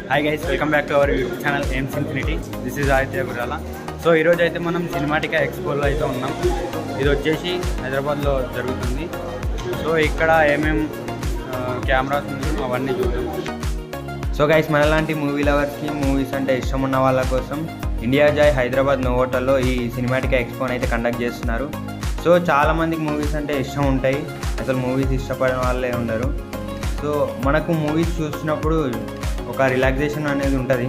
Hi guys, welcome back to our YouTube channel Ames Infinity. This is Aditya Gurala. So ఈరోజు అయితే మనం సినిమాటికా ఎక్స్పోలో అయితే ఉన్నాం. ఇది వచ్చేసి హైదరాబాద్లో జరుగుతుంది. సో ఇక్కడ ఏమేం కెమెరాస్ ఉన్నాయో అవన్నీ చూద్దాం. సో గైస్, మనలాంటి మూవీ లవర్స్కి మూవీస్ అంటే ఇష్టం ఉన్న వాళ్ళ కోసం ఇండియా జాయ్ హైదరాబాద్ నోవోటల్లో ఈ సినిమాటికా ఎక్స్పోని అయితే కండక్ట్ చేస్తున్నారు. సో చాలామందికి మూవీస్ అంటే ఇష్టం ఉంటాయి, అసలు మూవీస్ ఇష్టపడిన వాళ్ళే ఉండరు. సో మనకు మూవీస్ చూసినప్పుడు ఒక రిలాక్సేషన్ అనేది ఉంటుంది,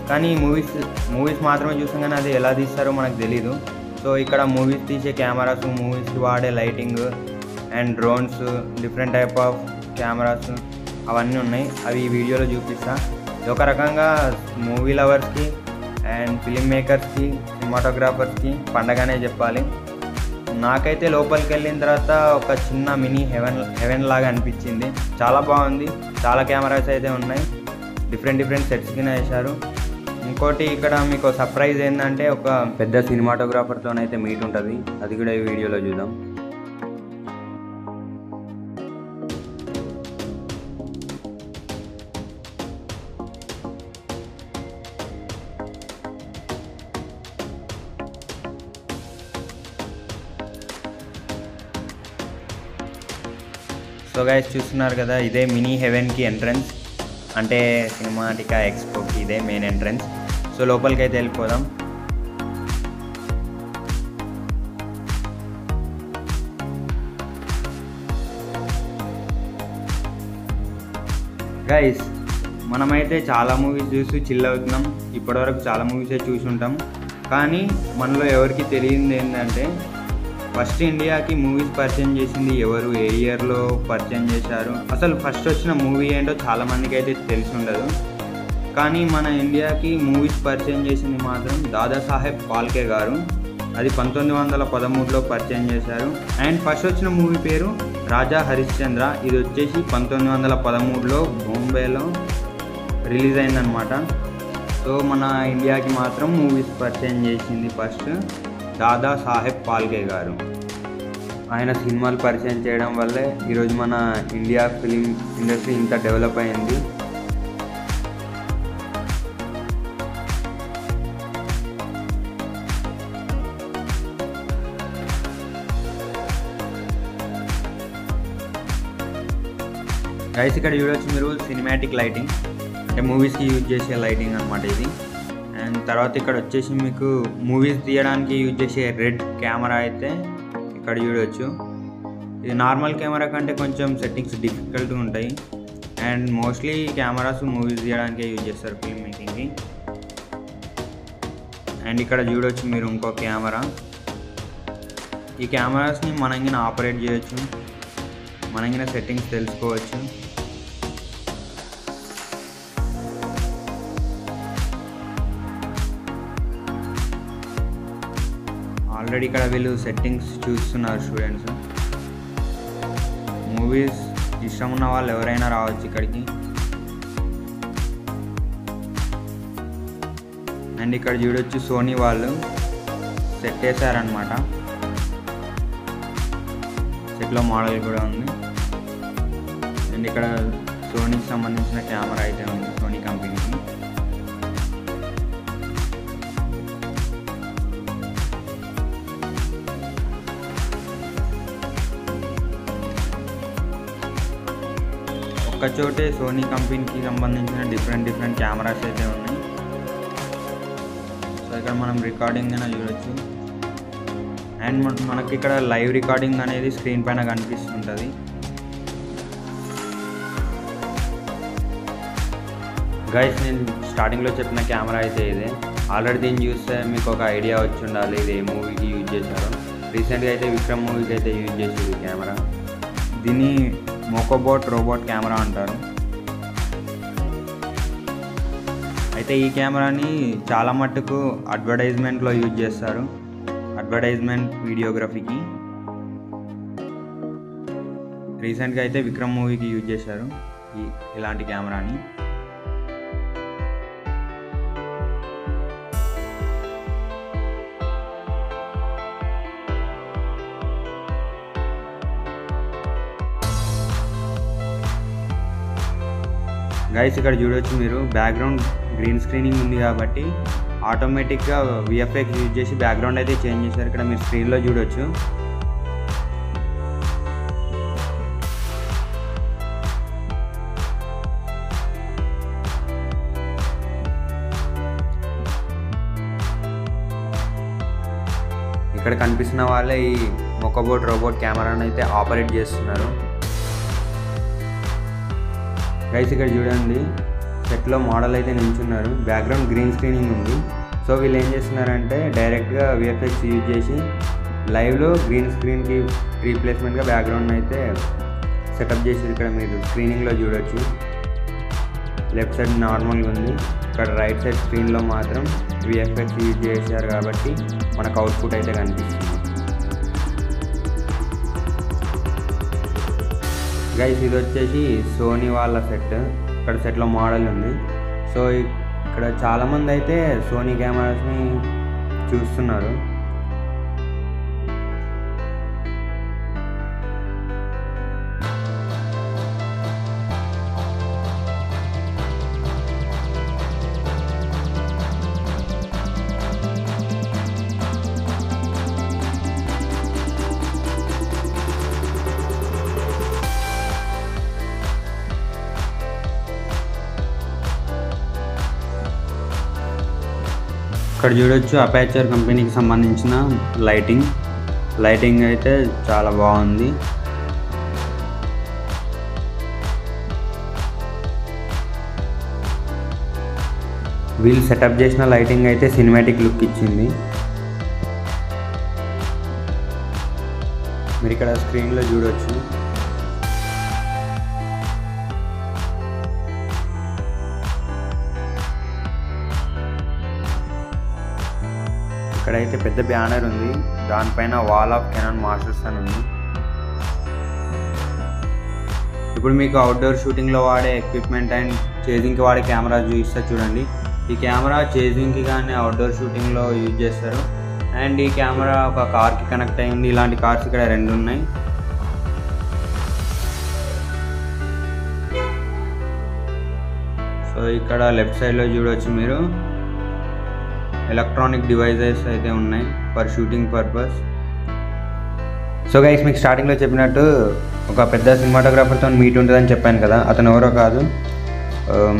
కానీ మూవీస్ మాత్రమే చూసాం కానీ అది ఎలా తీస్తారో మనకు తెలీదు. సో ఇక్కడ మూవీస్ తీసే కెమెరాస్, మూవీస్కి వాడే lighting and drones, different type of cameras అవన్నీ ఉన్నాయి. అవి ఈ వీడియోలో చూపిస్తా. ఇది ఒక రకంగా మూవీ లవర్స్కి అండ్ ఫిలిం మేకర్స్కి, సినిమాటోగ్రాఫర్స్కి పండగనే చెప్పాలి. నాకైతే లోపలికి వెళ్ళిన తర్వాత ఒక చిన్న మినీ హెవెన్ లాగా అనిపించింది. చాలా బాగుంది. చాలా కెమెరాస్ అయితే ఉన్నాయి, డిఫరెంట్ సెట్స్ కింద వేశారు. ఇంకోటి ఇక్కడ మీకు సర్ప్రైజ్ ఏంటంటే ఒక పెద్ద సినిమాటోగ్రాఫర్తోనైతే మీట్ ఉంటుంది, అది కూడా ఈ వీడియోలో చూద్దాం. సో గైస్, చూస్తున్నారు కదా, ఇదే మినీ హెవెన్కి ఎంట్రన్స్, అంటే సినిమాటికా ఎక్స్పోకి ఇదే మెయిన్ ఎంట్రన్స్. సో లోపలికి అయితే వెళ్ళిపోదాం. గైస్, మనమైతే చాలా మూవీస్ చూసి చిల్ అవుతున్నాం. ఇప్పటివరకు చాలా మూవీసే చూసి ఉంటాం, కానీ మనలో ఎవరికి తెలియదు ఏంటంటే ఫస్ట్ ఇండియాకి మూవీస్ పరిచయం చేసింది ఎవరు, ఏ ఇయర్లో పరిచయం చేశారు, అసలు ఫస్ట్ వచ్చిన మూవీ ఏంటో చాలామందికి అయితే తెలిసి ఉండదు. కానీ మన ఇండియాకి మూవీస్ పరిచయం చేసింది మాత్రం దాదాసాహెబ్ ఫాల్కే గారు. అది 1913లో పరిచయం చేశారు. అండ్ ఫస్ట్ వచ్చిన మూవీ పేరు రాజా హరిశ్చంద్ర. ఇది వచ్చేసి 1913లో బాంబేలో రిలీజ్ అయిందనమాట. సో మన ఇండియాకి మాత్రం మూవీస్ పరిచయం చేసింది ఫస్ట్ దాదాసాహెబ్ ఫాల్కే గారు. ఆయన సినిమాలు పరిచయం చేయడం వల్లే ఈరోజు మన ఇండియా ఫిలిం ఇండస్ట్రీ ఇంత డెవలప్ అయింది. గైస్, ఇక్కడ చూడవచ్చు మీరు సినిమాటిక్ లైటింగ్, అంటే మూవీస్కి యూజ్ చేసే లైటింగ్ అనమాట ఇది. అండ్ తర్వాత ఇక్కడ వచ్చేసి మీకు మూవీస్ తీయడానికి యూజ్ చేసే రెడ్ కెమెరా అయితే ఇక్కడ చూడవచ్చు. ఇది నార్మల్ కెమెరా కంటే కొంచెం సెట్టింగ్స్ డిఫికల్ట్గా ఉంటాయి. అండ్ మోస్ట్లీ కెమెరాస్ మూవీస్ తీయడానికే యూజ్ చేస్తారు, ఫిల్మ్ మేకింగ్కి. అండ్ ఇక్కడ చూడవచ్చు మీరు ఇంకో కెమెరా. ఈ కెమెరాస్ని మనంగిన ఆపరేట్ చేయొచ్చు, మనంగిన సెట్టింగ్స్ తెలుసుకోవచ్చు. ఆల్రెడీ ఇక్కడ వీళ్ళు సెట్టింగ్స్ చూస్తున్నారు స్టూడెంట్స్. మూవీస్ ఇష్టం ఉన్న వాళ్ళు ఎవరైనా రావచ్చు ఇక్కడికి. అండ్ ఇక్కడ చూడొచ్చు సోనీ వాళ్ళు సెట్ చేశారనమాట. సెట్లో మోడల్ కూడా ఉంది. అండ్ ఇక్కడ సోనీకి సంబంధించిన కెమెరా అయితే ఉంది, సోనీ కంపెనీకి. ఒక్కచోటే సోనీ కంపెనీకి సంబంధించిన డిఫరెంట్ కెమెరాస్ అయితే ఉన్నాయి. సో ఇక్కడ మనం రికార్డింగ్ అయినా చూడొచ్చు. అండ్ మనకి ఇక్కడ లైవ్ రికార్డింగ్ అనేది స్క్రీన్ పైన కనిపిస్తుంటుంది. గైస్, నేను స్టార్టింగ్లో చెప్పిన కెమెరా అయితే ఇదే. ఆల్రెడీ దీన్ని చూస్తే మీకు ఒక ఐడియా వచ్చి ఉండాలి ఇది ఏ మూవీకి యూజ్ చేశారో. రీసెంట్గా అయితే విక్రమ్ మూవీకి అయితే యూజ్ చేసేది ఈ కెమెరా. దీన్ని మోకోబోట్ రోబోట్ కెమెరా అంటారు. అయితే ఈ కెమెరాని చాలా మట్టుకు అడ్వర్టైజ్మెంట్లో యూజ్ చేస్తారు, అడ్వర్టైజ్మెంట్ వీడియోగ్రఫీకి. రీసెంట్గా అయితే విక్రమ్ మూవీకి యూజ్ చేశారు ఇలాంటి కెమెరాని. గైస్ ఇక్కడ చూడొచ్చు మీరు, బ్యాక్గ్రౌండ్ గ్రీన్ స్క్రీనింగ్ ఉంది కాబట్టి ఆటోమేటిక్గా విఎఫ్ఎక్స్ యూజ్ చేసి బ్యాక్గ్రౌండ్ అయితే చేంజ్ చేశారు. ఇక్కడ మీరు స్క్రీన్లో చూడొచ్చు. ఇక్కడ కనిపిస్తున్న వాళ్ళే ఈ మొక్కబోట్ రోబోట్ కెమెరాని అయితే ఆపరేట్ చేస్తున్నారు. గైస్ ఇక్కడ చూడండి, సెట్లో మోడల్ అయితే నిల్చున్నారు, బ్యాక్గ్రౌండ్ గ్రీన్ స్క్రీనింగ్ ఉంది. సో వీళ్ళు ఏం చేస్తున్నారంటే డైరెక్ట్గా విఎఫ్ఎక్స్ యూజ్ చేసి లైవ్లో గ్రీన్ స్క్రీన్కి రీప్లేస్మెంట్గా బ్యాక్గ్రౌండ్ అయితే సెటప్ చేసి ఇక్కడ మీరు స్క్రీనింగ్లో చూడొచ్చు. లెఫ్ట్ సైడ్ నార్మల్గా ఉంది, ఇక్కడ రైట్ సైడ్ స్క్రీన్లో మాత్రం విఎఫ్ఎక్స్ యూజ్ చేశారు కాబట్టి మనకు అవుట్పుట్ అయితే కనిపిస్తుంది. గైస్ ఇది వచ్చేసి సోనీ వాళ్ళ సెట్. ఇక్కడ సెట్లో మోడల్ ఉంది. సో ఇక్కడ చాలామంది అయితే సోనీ కెమెరాస్ని చూస్తున్నారు. ఇక్కడ చూడొచ్చు అపేచర్ కంపెనీకి సంబంధించిన లైటింగ్ అయితే చాలా బాగుంది. వీళ్ళు సెటప్ చేసిన లైటింగ్ అయితే సినిమాటిక్ లుక్ ఇచ్చింది. మీరు ఇక్కడ స్క్రీన్లో చూడొచ్చు. ఇక్కడైతే పెద్ద బ్యానర్ ఉంది, దానిపైన వాల్ ఆఫ్ కెనాన్ మాస్టర్స్ అని ఉంది. ఇప్పుడు మీకు అవుట్డోర్ షూటింగ్లో వాడే ఎక్విప్మెంట్ అండ్ చేజింగ్కి వాడే కెమెరా చూపిస్తా చూడండి. ఈ కెమెరా చేజింగ్కి కానీ అవుట్డోర్ షూటింగ్లో యూజ్ చేస్తారు. అండ్ ఈ కెమెరా ఒక కార్కి కనెక్ట్ అయింది. ఇలాంటి కార్స్ ఇక్కడ 2 ఉన్నాయి. సో ఇక్కడ లెఫ్ట్ సైడ్లో చూడవచ్చు మీరు, ఎలక్ట్రానిక్ డివైజెస్ అయితే ఉన్నాయి for shooting purpose. So guys మీకు స్టార్టింగ్లో చెప్పినట్టు ఒక పెద్ద సినిమాటోగ్రాఫర్తో మీట్ ఉంటుందని చెప్పాను కదా, అతను ఎవరో కాదు,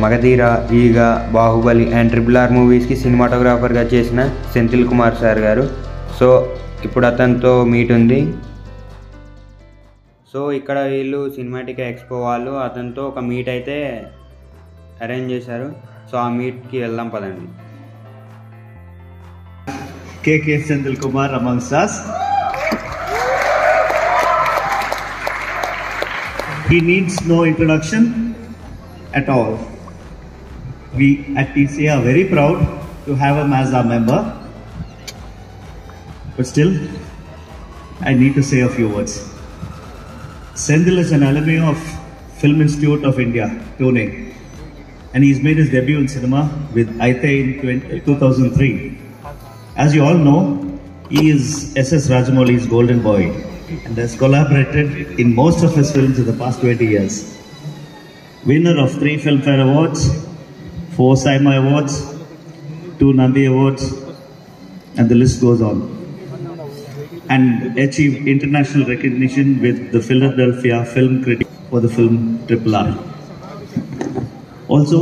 మగధీర, ఈగ, బాహుబలి అండ్ RRR మూవీస్కి సినిమాటోగ్రాఫర్గా చేసిన సెంథిల్ కుమార్ సార్ గారు. సో ఇప్పుడు అతనితో మీట్ ఉంది. సో ఇక్కడ వీళ్ళు సినిమాటిక్ ఎక్స్పో వాళ్ళు అతనితో ఒక మీట్ అయితే అరేంజ్ చేశారు. సో ఆ మీట్కి వెళ్దాం పదండి. KK Senthil Kumar amongst us. He needs no introduction at all. We at TCA are very proud to have him as our member. But still, I need to say a few words. Senthil is an alumni of Film Institute of India, Pune. And he's made his debut in cinema with Aithe in 2003. As you all know, he is SS Rajamouli's golden boy and has collaborated in most of his films in the past 20 years. Winner of 3 Filmfare Awards, 4 SIMA Awards, 2 Nandi Awards, and the list goes on. And achieved international recognition with the Philadelphia Film Critic for the film RRR. Also,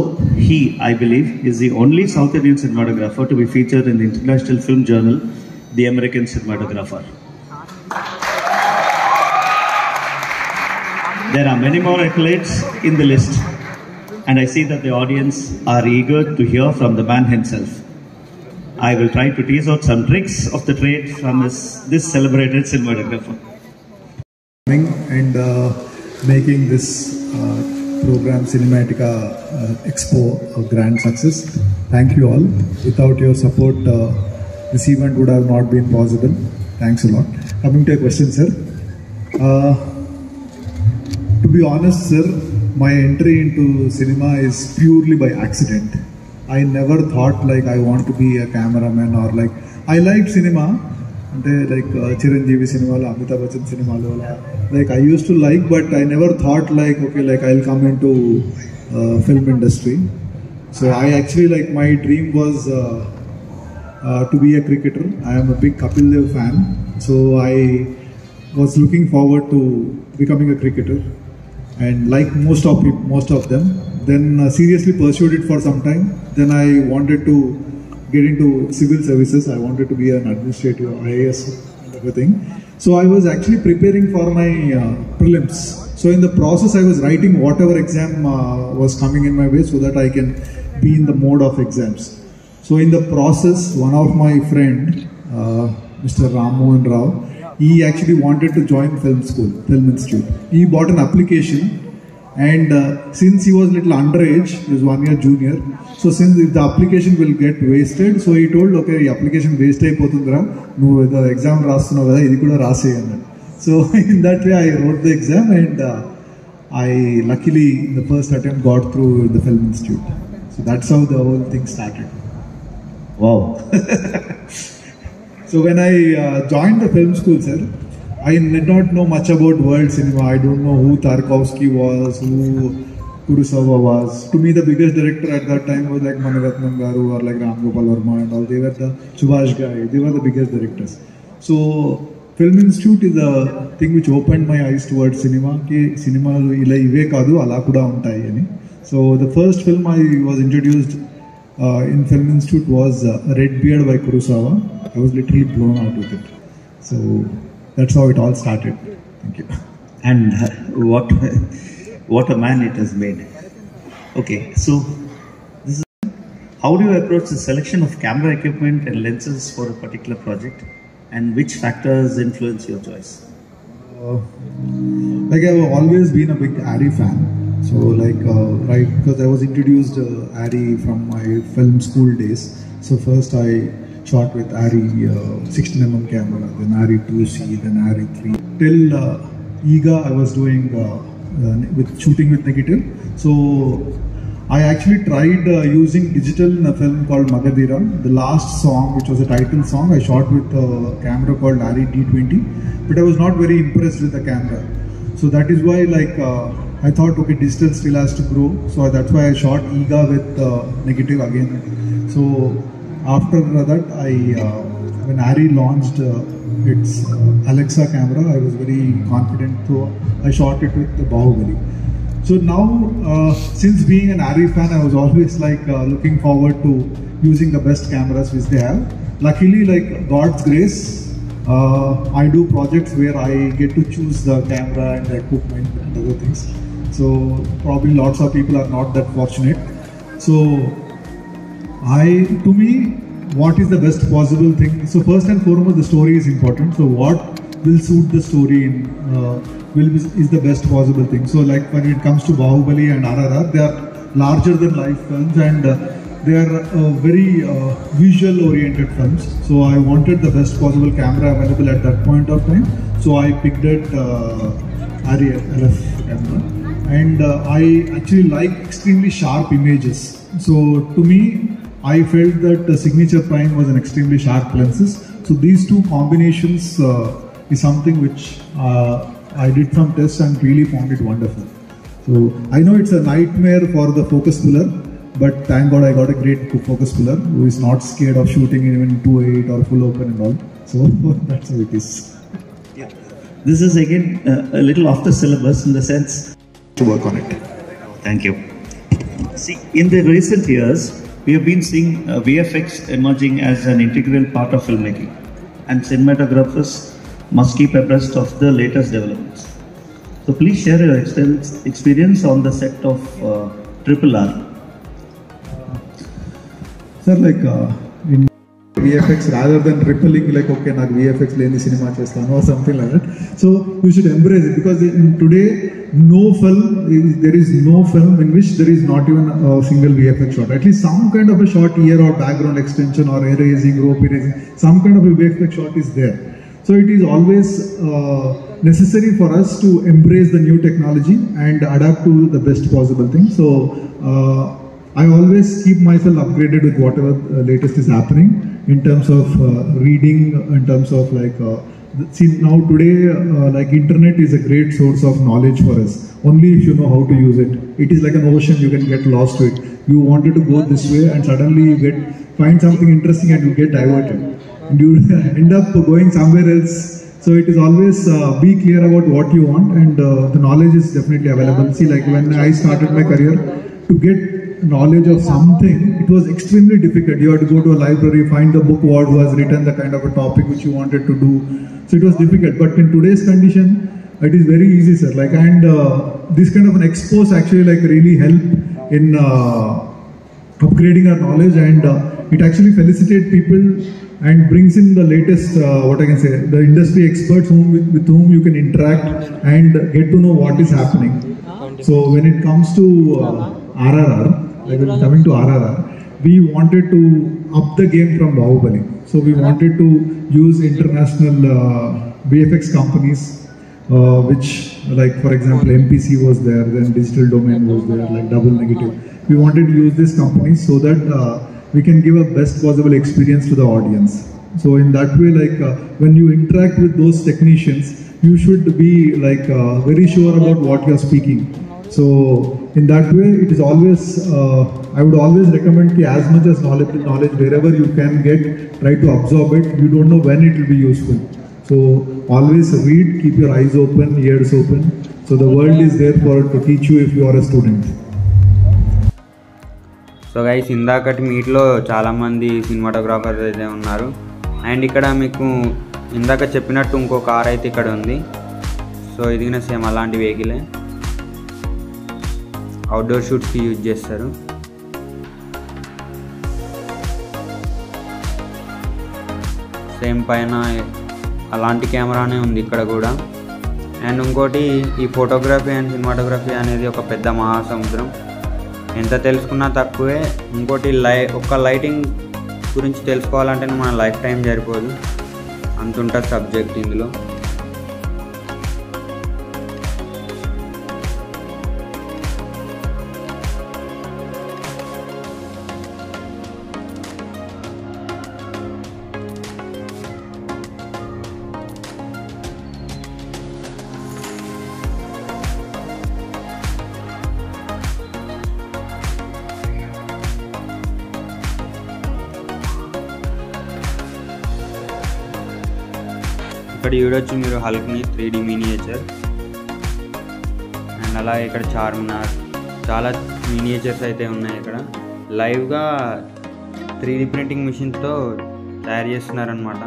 he, I believe, is the only South Indian cinematographer to be featured in the International Film Journal, The American Cinematographer. There are many more accolades in the list, and I see that the audience are eager to hear from the man himself. I will try to tease out some tricks of the trade from this celebrated cinematographer. And making this program Cinematica Expo a grand success. Thank you all. Without your support, this event would have not been possible. Thanks a lot. Coming to a question, sir. To be honest, sir, my entry into cinema is purely by accident. I never thought like I want to be a cameraman or like I liked cinema, అంటే like Chiranjeevi సినిమాలు, అమితాబ్ బచ్చన్ సినిమాలు అలా like I use to like, but I never thought like okay like I will come in to film industry. So I actually like my dream was to be a cricketer. I am a big Kapil Dev fan, so I was looking forward to becoming a cricketer, and like most of them, then seriously pursued it for some time. Then I wanted to get into civil services. I wanted to be an administrative IAS and everything. So I was actually preparing for my prelims. So in the process, I was writing whatever exam was coming in my way so that I can be in the mode of exams. So in the process, one of my friend, Mr. Ramohan Rao, he actually wanted to join film school, film institute. He bought an application, and since he was little underage, he was 1 year junior. So since the application will get wasted, so he told, okay, the application waste ayipotundra, nu the exam rastunavu kada, idi kuda raasey anna. So in that way, I wrote the exam, and I luckily in the first attempt got through the film institute. So that's how the whole thing started. Wow. So when I joined the film school, sir, I did not know much about world cinema. I don't know who Tarkovsky was, who Kurosawa was. To me, the biggest director at that time was like Mani Ratnam Garu or like Ram Gopal Verma and all. They were the Subhash guy. They were the biggest directors. So Film Institute is a thing which opened my eyes towards cinema. Ki cinema ila ive kaadu ala kuda untayi ani. So the first film I was introduced in Film Institute was Red Beard by Kurosawa. I was literally blown out with it. So that's how it all started. Thank you. And what a man it has made. Okay, so this is, how do you approach the selection of camera equipment and lenses for a particular project, and which factors influence your choice? Like I've always been a big Arri fan. So like right, because I was introduced Arri from my film school days. So first I shot with Arri 16mm camera, then Arri 2C, then Arri 3. Till EGA I was doing with shooting with negative. So I actually tried using digital in a film called Magadira. The last song, which was a title song, I shot with a camera called Arri D20, but I was not very impressed with the camera. So that is why like I thought, okay, digital still has to grow. So that's why I shot EGA with negative again. So after that, when Arri launched its Alexa camera, I was very confident. So I shot it with the Bahubali. So now, since being an Arri fan, I was always like looking forward to using the best cameras which they have. Luckily, like God's grace, I do projects where I get to choose the camera and the equipment and other things. So probably lots of people are not that fortunate. So to me, what is the best possible thing? So first and foremost, the story is important. So what will suit the story is the best possible thing. So like when it comes to Bahubali and RRR, they are larger than life films, and they are very visual oriented films. So I wanted the best possible camera available at that point of time. So I picked it Arri LF camera, and I actually like extremely sharp images. So to me, I felt that the Signature Prime was an extremely sharp lenses. So these two combinations is something which I did some tests and really found it wonderful. So I know it's a nightmare for the focus puller, but thank God I got a great focus puller who is not scared of shooting even 2.8 or full open and all. So that's how it is. Yeah. This is again a little off the syllabus in the sense To work on it. Thank you. See, in the recent years, we have been seeing VFX emerging as an integral part of filmmaking, and cinematographers must keep abreast of the latest developments. So please share your experience on the set of RRR. Sir, like in VFX, rather than rippling like okay, నాకు VFX లేని cinema చేస్తాను or something like that. So you should embrace it, because today there is no film in which there is not even a single VFX shot. At least some kind of a shot here, or background extension, or erasing, rope erasing, some kind of a VFX shot is there. So it is always necessary for us to embrace the new technology and adapt to the best possible thing. So I always keep myself upgraded with whatever latest is happening. in terms of reading, in terms of like see now today like internet is a great source of knowledge for us, only if you know how to use it. It is like an ocean, you can get lost to it. You wanted to go this way and suddenly you find something interesting and you get diverted and you end up going somewhere else. So it is always be clear about what you want, and the knowledge is definitely available. See, like when I started my career, to get knowledge of something, it was extremely difficult. You had to go to a library, find the book what was written, the kind of a topic which you wanted to do. So it was difficult. But in today's condition, it is very easy, sir. Like, and this kind of an expose actually like really help in upgrading our knowledge, and it actually felicitates people and brings in the latest, what I can say, the industry experts with whom you can interact and get to know what is happening. So when it comes to RRR, like coming to RRR, we wanted to up the game from Bahubali. So we wanted to use international VFX companies, which like for example MPC was there, then Digital Domain was there, like Double Negative. We wanted to use these companies so that we can give a best possible experience to the audience. So in that way, like when you interact with those technicians, you should be like very sure about what you are speaking. So in that way, it is always, I would always recommend ki as much as knowledge wherever you can get, try to absorb it. You don't know when it will be useful. So always read, keep your eyes open, ears open. So the world is there for to teach you if you are a student. So guys, ఇందాకటి మీట్లో చాలామంది cinematographers అయితే ఉన్నారు. And ఇక్కడ మీకు ఇందాక చెప్పినట్టు ఇంకో కార్ అయితే ఇక్కడ ఉంది. సో ఇది సేమ్ అలాంటి వెహికలే, అవుట్డోర్ షూట్స్కి యూజ్ చేస్తారు. సేమ్ పైన అలాంటి కెమెరానే ఉంది ఇక్కడ కూడా. అండ్ ఇంకోటి, ఈ ఫోటోగ్రఫీ అండ్ సినిమాటోగ్రఫీ అనేది ఒక పెద్ద మహాసముద్రం. ఎంత తెలుసుకున్నా తక్కువే. ఇంకోటి ఒక్క లైటింగ్ గురించి తెలుసుకోవాలంటే మన లైఫ్ టైం సరిపోదు, అంత ఉంటుంది సబ్జెక్ట్ ఇందులో. ఇక్కడ చూడొచ్చు మీరు హల్క్ని 3D మినియేచర్. అండ్ అలాగే ఇక్కడ చార్మినార్, చాలా మినియేచర్స్ అయితే ఉన్నాయి ఇక్కడ. లైవ్గా 3D ప్రింటింగ్ మిషన్తో తయారు చేస్తున్నారనమాట.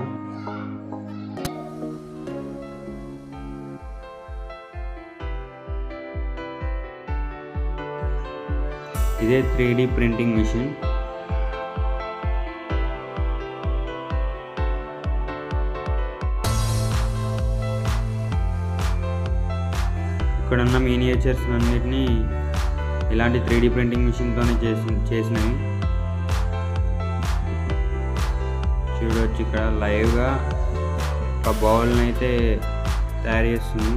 ఇదే 3D ప్రింటింగ్ మిషన్. ఇక్కడ ఉన్న మినియేచర్స్ అన్నిటినీ ఇలాంటి 3D ప్రింటింగ్ మిషన్తోనే చేసినవి. చూడవచ్చు ఇక్కడ లైవ్గా ఒక బౌల్ని అయితే తయారు చేస్తుంది.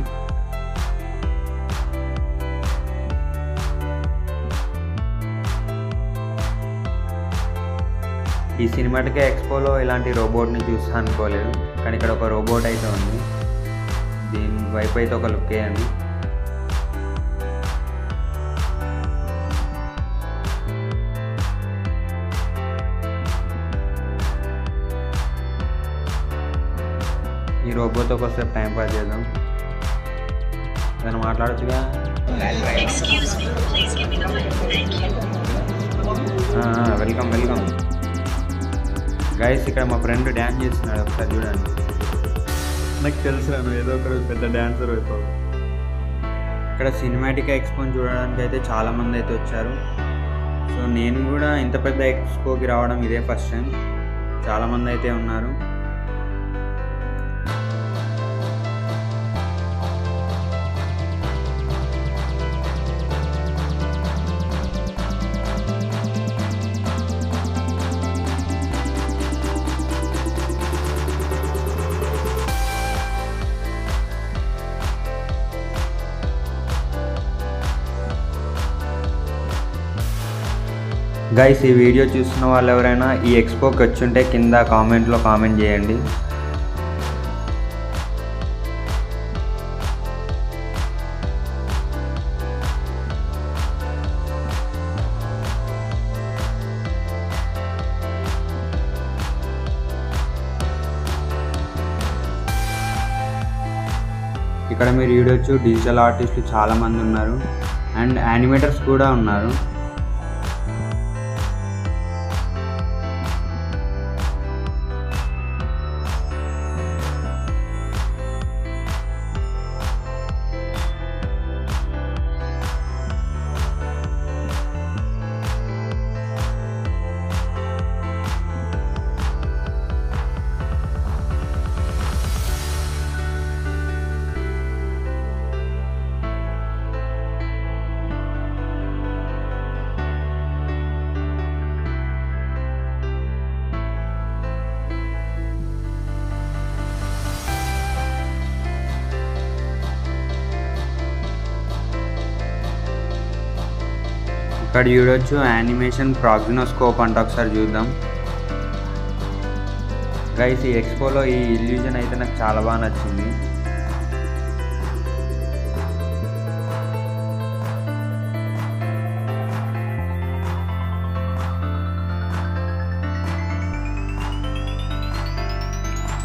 ఈ సినిమాటికా ఎక్స్పోలో ఇలాంటి రోబోట్ని చూస్తా అనుకోలేదు, కానీ ఇక్కడ ఒక రోబోట్ అయితే ఉంది. దీని వైపు అయితే ఒక లుక్ వేయండి. ఈ రోబోతో ఒకసేపు టైం పాస్ చేద్దాం. నేను మాట్లాడచ్చుగా. Welcome welcome guys. ఇక్కడ మా ఫ్రెండ్ డ్యాన్స్ చేస్తున్నాడు, ఒకసారి చూడండి. నాకు తెలుసు, నేను ఏదో ఒక పెద్ద డ్యాన్సర్ అయిపోవు. ఇక్కడ సినిమాటికా ఎక్స్పోని చూడడానికి అయితే చాలామంది అయితే వచ్చారు. సో నేను కూడా ఇంత పెద్ద ఎక్స్పోకి రావడం ఇదే ఫస్ట్ టైం. చాలామంది అయితే ఉన్నారు. గైస్, ఈ వీడియో చూస్తున్న వాళ్ళు ఎవరైనా ఈ ఎక్స్పోకి వచ్చుంటే కింద కామెంట్లో కామెంట్ చేయండి. ఇక్కడ మీరు చూడొచ్చు, డిజిటల్ ఆర్టిస్టులు చాలామంది ఉన్నారు అండ్ యానిమేటర్స్ కూడా ఉన్నారు. ఇక్కడ చూడొచ్చు యానిమేషన్ ప్రాగ్నోస్కోప్ అంటే, ఒకసారి చూద్దాం. గైస్, ఈ ఎక్స్పోలో ఈ ఇల్యూజన్ అయితే నాకు చాలా బాగా నచ్చింది.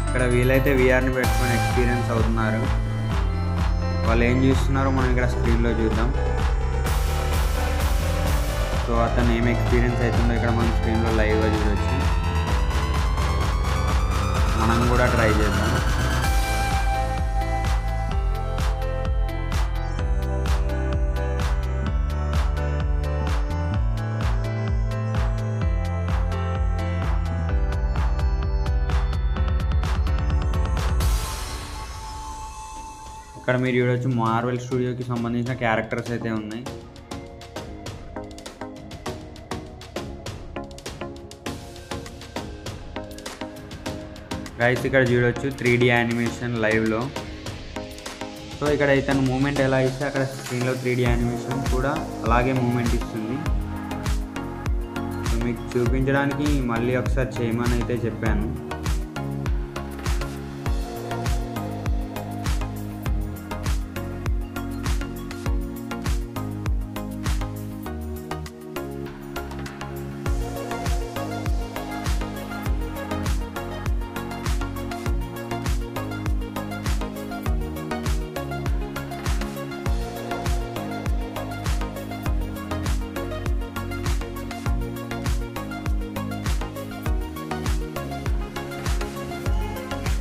ఇక్కడ వీలైతే విఆర్ని పెట్టుకొని ఎక్స్పీరియన్స్ అవుతున్నారు. వాళ్ళు ఏం చూస్తున్నారో మనం ఇక్కడ స్క్రీన్లో చూద్దాం. సో అతను ఏం ఎక్స్పీరియన్స్ అవుతుందో ఇక్కడ మనం స్క్రీన్లో లైవ్గా చూడవచ్చు. మనం కూడా ట్రై చేద్దాం. ఇక్కడ మీరు చూడవచ్చు, మార్వెల్ స్టూడియోకి సంబంధించిన క్యారెక్టర్స్ అయితే ఉన్నాయి. గైస్, ఇక్కడ చూడవచ్చు 3D యానిమేషన్ లైవ్లో. సో ఇక్కడ ఇతను మూమెంట్ ఎలా ఇస్తే అక్కడ స్క్రీన్లో 3D యానిమేషన్ కూడా అలాగే మూమెంట్ ఇస్తుంది. సో మీకు చూపించడానికి మళ్ళీ ఒకసారి చేయమని అయితే చెప్పాను.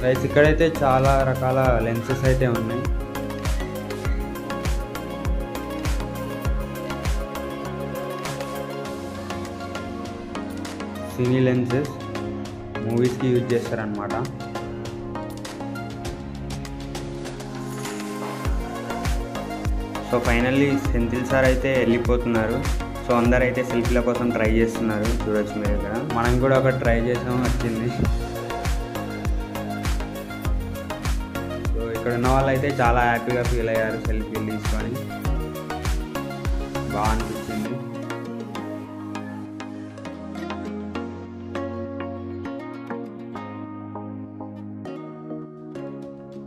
గైస్, ఇక్కడైతే చాలా రకాల లెన్సెస్ అయితే ఉన్నాయి. సినీ లెన్సెస్ మూవీస్కి యూజ్ చేస్తారనమాట. సో ఫైనల్లీ సెంథిల్ సార్ అయితే వెళ్ళిపోతున్నారు. సో అందరైతే సెల్ఫీల కోసం ట్రై చేస్తున్నారు. చూడొచ్చు మీరు ఇక్కడ. మనం కూడా ఒకటి ట్రై చేసాము, వచ్చింది. ఇక్కడ ఉన్న వాళ్ళు అయితే చాలా హ్యాపీగా ఫీల్ అయ్యారు సెల్ఫీలు తీసుకొని. బాగా అనిపించింది.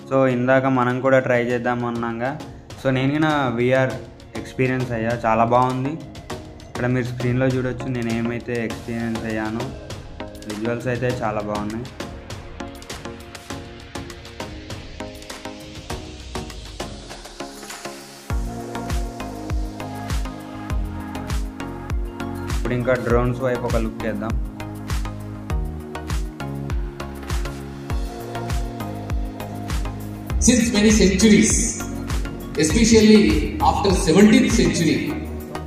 సో ఇందాక మనం కూడా ట్రై చేద్దాం అన్నాగా. సో నేను కూడా విఆర్ ఎక్స్పీరియన్స్ అయ్యా, చాలా బాగుంది. ఇక్కడ మీరు స్క్రీన్లో చూడొచ్చు నేను ఏమైతే ఎక్స్పీరియన్స్ అయ్యానో. విజువల్స్ అయితే చాలా బాగున్నాయి. ఇప్పుడు ఇంకా డ్రోన్స్ వైపు ఒక లుక్ చేద్దాం. Since many centuries, especially after 17th century,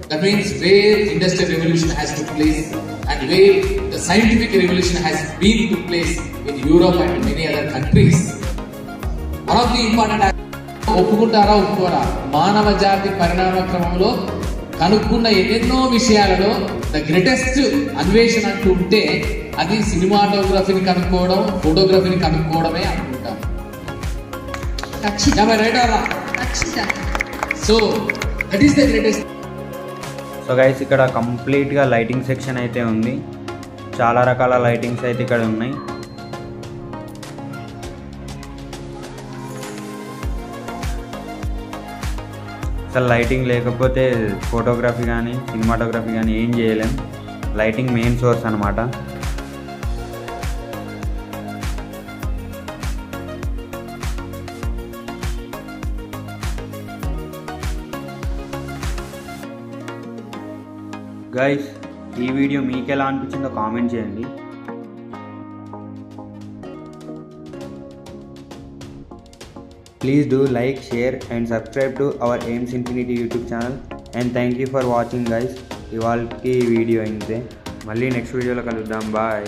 that means where industrial revolution has took place and where the scientific revolution has been took place in Europe and many other countries. One of the important ఒప్పుకుంటారా ఒప్పుకోరా, మానవ జాతి పరిణామ క్రమంలో కనుక్కున్న ఎన్నెన్నో విషయాలలో the greatest అన్వేషణ అంటూ ఉంటే అది సినిమాటోగ్రఫీని కనుక్కోవడం, ఫోటోగ్రఫీని కనుక్కోవడమే అనుకుంటాం. So that is the greatest. So guys ఇక్కడ కంప్లీట్గా లైటింగ్ సెక్షన్ అయితే ఉంది. చాలా రకాల లైటింగ్స్ అయితే ఇక్కడ ఉన్నాయి. అసలు లైటింగ్ లేకపోతే ఫోటోగ్రఫీ కానీ సినిమాటోగ్రఫీ కానీ ఏం చేయలేం. లైటింగ్ మెయిన్ సోర్స్ అన్నమాట. గైస్ ఈ వీడియో మీకు ఎలా అనిపించిందో కామెంట్ చేయండి. Please do like, share and subscribe to our AIMS Infinity YouTube channel. And thank you for watching guys. ఇవాళకి వీడియో ఇంతే. మళ్ళీ నెక్స్ట్ వీడియోలో కలుద్దాం. బాయ్.